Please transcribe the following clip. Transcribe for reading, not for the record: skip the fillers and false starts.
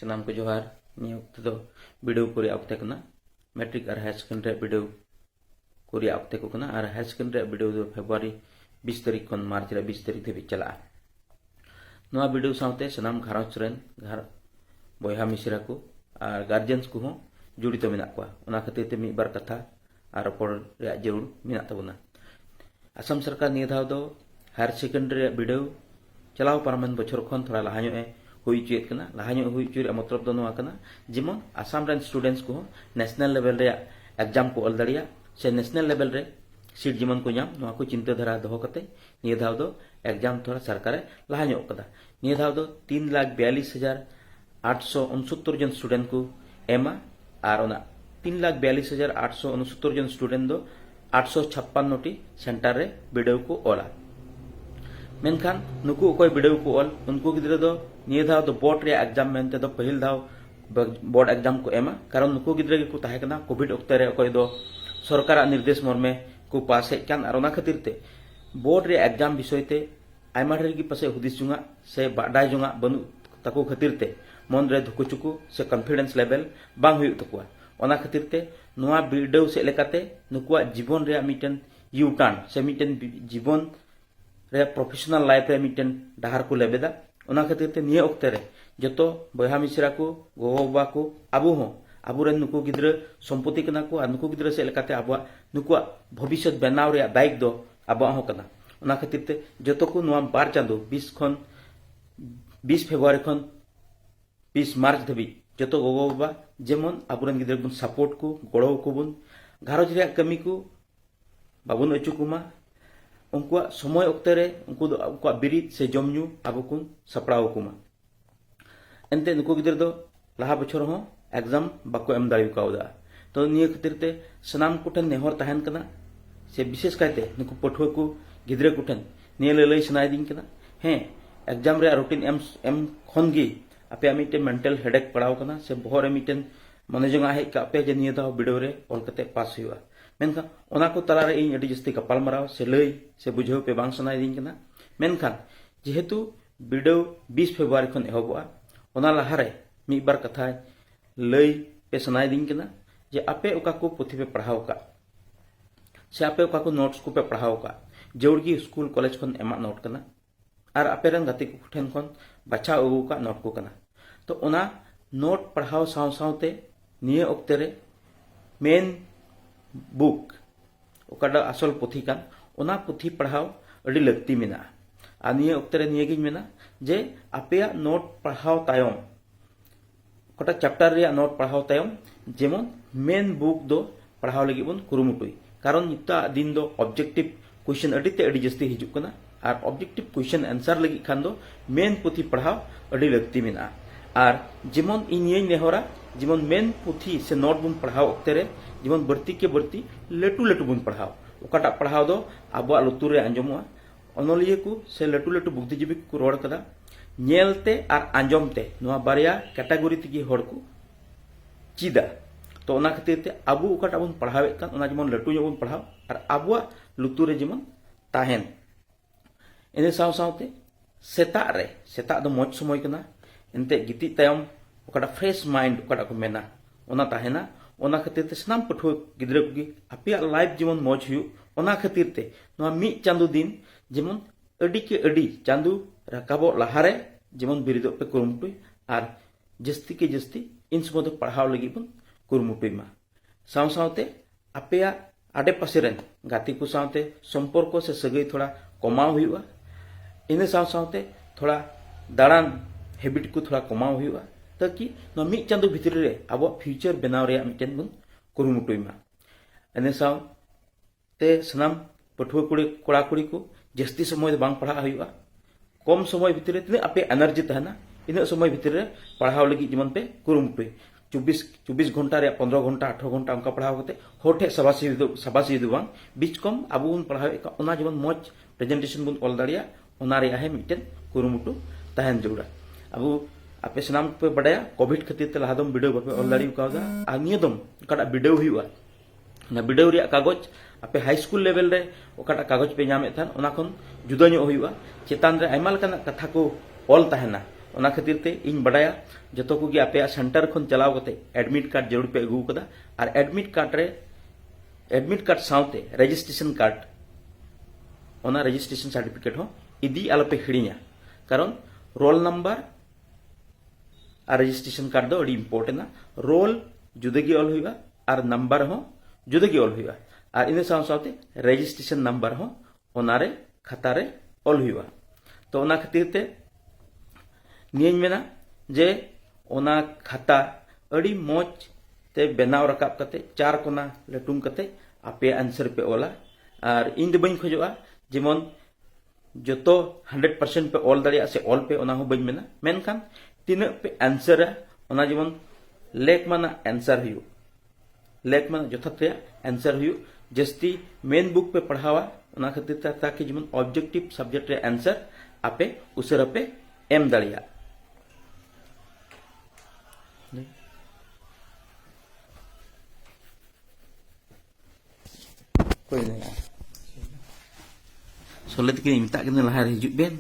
सनाम को जोहार निया वक्त दो वीडियो को रिया वक्त कना मैट्रिक और हाई सेकेंडरी वीडियो को रिया वक्त को कना और हाई सेकेंडरी वीडियो दो फेब्रुआरी 20 तारीख खन मार्च रे 20 तारीख धबी चला नवा वीडियो साथे सनाम घारंज रेन घर बयहा मिसरा को और गार्जियंस को हो जुड़ित मेना को ओना खातिर ते मी बार कथा और रपड़ रे जरूर मेना तबना असम सरकार निया धाव दो हायर सेकेंडरी वीडियो चलाव पारमान बछर खन थोड़ा लहाño ए हुई चुयेत कना लहाño हुई चुय मतलब दो नवा कना जेमन आसाम रन स्टूडेंट्स को नेशनल लेवल रे एग्जाम को ऑल दड़िया से नेशनल लेवल रे सीट जेमन को नाम नवा को चिंता धारा दोहो कते निया धाव दो एग्जाम थोड़ा सरकार लहाño कदा निया धाव दो 3,42,869 जन स्टूडेंट को एमा और ओना 3,42,869 जन स्टूडेंट दो 856 टी सेंटर रे वीडियो को ओला मेनखान नुकु अकोय वीडियो को ऑल उनको गिद्रा दो निया धाव दो बोर्ड रे एग्जाम मेनते दो पहिल धाव बोर्ड एग्जाम को एमा कारण नुकु गिद्रा को ताहे कना कोविड ओक्ते रे अकोय दो सरकार निर्देश मर्मे को पास हे कान और ओना खातिर ते बोर्ड रे एग्जाम विषय ते आयमा ढेर की पासे हुदिस जुंगा से बाडाय जुंगा बनु ताको खातिर ते मन रे धुकुचुकु से कॉन्फिडेंस लेवल बांग हुई तकुआ ओना खातिर ते नोआ वीडियो से लेकाते नुकुआ जीवन रे मिटन यू टर्न से मिटन जीवन रे प्रोफेशनल लाइफ रे मिटन डहार को लेबेदा ओना खातिर ते निया ओक्ते रे जतो बयहा मिसरा को गोबा को आबु हो आबु रे नुकु गिद्रा संपत्ति कना को नुकु गिद्रा से लेकाते आबुआ नुकुआ भविष्य बनाव रे दायित्व दो आबुआ हो कना ओना खातिर ते जतो को नोआ बार चांदो 20 फेब्रुआरी खन 20 मार्च धबी जतो गोगोबा जेमन आबुरन गिद्रा बुन सपोर्ट को गड़ो को बुन घारोज रे कमी को बाबुन अचुकुमा उनको समय ओक्ते रे उनको बिरित से जमनु आबु कुन सपड़ाव कुमा एनते नुको गिद्रा दो लहा बछर हो एग्जाम बाको एम दाड़ी कावदा तो निया खातिर ते सनाम कुठन नेहर तहन कना से विशेष कायते नुको पठुआ को गिद्रा कुठन निया लई सनाय दिन कना हे एग्जाम रे रूटीन एम खनगी आपे मिटे मेंटल हेडेक पड़ाव कना से बहरे मिटेन मने जंगा हे कापे जे निया दा वीडियो रे ऑल कते पास हुआ मेनखान ओना को तला रे इन अडी जस्ती कपाल मराव से लई से बुझाव पे बांग सनाय दिन कना मेनखान जेहेतु वीडियो 20 फेब्रुआरी खन एहबवा ओना लहारे मी बार कथा लई पे सनाय दिन कना जे आपे ओका को पुथि पे पढ़ाव का से आपे ओका को नोट्स को पे पढ़ाव का जेउरगी स्कूल कॉलेज खन एमा नोट कना और आपे रन गति को ठेन खन बच्चा अगु का नोट को कना तो ओना नोट पढ़ाव साव सावते निये ओक्ते रे मेन बुक ओकाडा असल पुथी कान ओना पुथी पढ़ाव अडी लगती मेना आ निये ओक्ते रे निये गिन मेना जे आपेया नोट पढ़ाव तायम ओटा चैप्टर रे नोट पढ़ाव तायम जेमन मेन बुक दो पढ़ाव लगी बन कुरुमुटुई कारण निता दिन दो ऑब्जेक्टिव क्वेश्चन अडी ते अडी जस्ती हिजुक कना और ऑब्जेक्टिव क्वेश्चन आंसर लगी खान दो मेन पुथी पढ़ाव अडी लगती मेना और जेमन इनिये नेहरा जेमन मेन पुथी से नोट बुन पढ़ाव ओक्ते रे जेमन बर्ती के बर्ती लेटू लेटू बुन पढ़ाव ओकाटा पढ़ाव दो आबुआ लुतुर रे आंजमवा अनलिये को से लेटू लेटू बुद्धिजीवी को रोड कदा नेलते और आंजमते नोआ बारिया कैटेगरी तिगी होड़ को चिदा तो ओना खातिर ते आबु ओकाटा बुन पढ़ावे कान ओना जेमन लेटू बुन पढ़ाव और आबुआ लुतुर रे जेमन ताहेन इन साव सावते सेता दो मौज समय कना एनते गिति तायम ओकाटा फ्रेश माइंड ओकाटा को मेना ओना ताहेना ओना खातिर ते सनाम पठुआ गिद्रा को आपिया लाइफ जेमन मौज हुई ओना खातिर ते नोआ मी चांदो दिन जेमन अडी के अडी चांदो राकाबो लहारे जेमन बिरिदो पे कुरुमुटुई और जस्ती के जस्ती इन समय दो पढ़ाव लगी बन कुरुमुटुई मा साव सावते आपिया आडे पासे रेन गाती को सावते संपर्क से सगई थोड़ा कमाव हुआ इन साव सावते थोड़ा दाड़ान हैबिट को थोड़ा कमाव हुआ ताकि नोआ मी चांदो भितर रे आबो फ्यूचर बनाव रे मिटेन बन कुरुमुटुई मा एने साव ते सनाम पठुआ कुड़ी कोड़ा कुड़ी को जस्ती समय बांग पढ़ा हुआ कम समय भितर रे आपे एनर्जी तहना इन समय भितर रे पढ़ाव लगी जीवन पे कुरुमुटुई 24 घंटा रे 15 घंटा 18 घंटा उनका पढ़ाव करते होठे सबासी दो बांग बीच कम आबु बन पढ़ाव ओना जीवन मौज प्रेजेंटेशन बन ऑल दाड़िया ओना रे आहे मिटेन कुरुमुटु तहन जोड़ा अब आपे सनाम पे बड़ाया कोविड खातिर ते लहादम वीडियो बापे ऑल दाड़ी कादा आ नियदम ओकाटा वीडियो हुआ ना वीडियो रे कागज आपे हाई स्कूल लेवल रे ओकाटा कागज पे नामे थान ओना खन जुदा ᱧᱚᱜ हुआ चेतान रे आयमा लकाना कथा को ऑल तहना ओना खातिर ते इन बडाया जतो को आपे सेंटर खन चलाव कते एडमिट कार्ड जरूर पे अगू कदा और एडमिट कार्ड साउते रजिस्ट्रेशन कार्ड ओना रजिस्ट्रेशन सर्टिफिकेट हो इदी आलोपे हिड़िया कारण रोल नंबर और रजिस्ट्रेशन कार्ड दो अड़ी इम्पोर्टेंट रोल जुदगी ऑल हुआ और नंबर हो जुदगी ऑल हुआ और इन साउते रजिस्ट्रेशन नंबर हो ओनारे खाता रे ऑल हुआ तो ओना खातिर ते नियन मेना जे ओना खाता अड़ी मोज ते बनाव रकाब कते 4 कोना लटुम कते आपे आंसर पे ओला और इन बइन खोजा जेमन जो 100% पे ऑल दाड़िया से ऑल पे ओना हो बइन मेना मेनखान तीन पे आंसर ओना जेमन लेक माना आंसर हुई लेक माना जथात आंसर हुई जस्ती मेन बुक पे पढ़ावा ओना खातिर ताकि जेमन ऑब्जेक्टिव सब्जेक्ट रे आंसर आपे उसर पे एम दाड़िया कोई नहीं सोले तक मिता लहा हिजुब बेन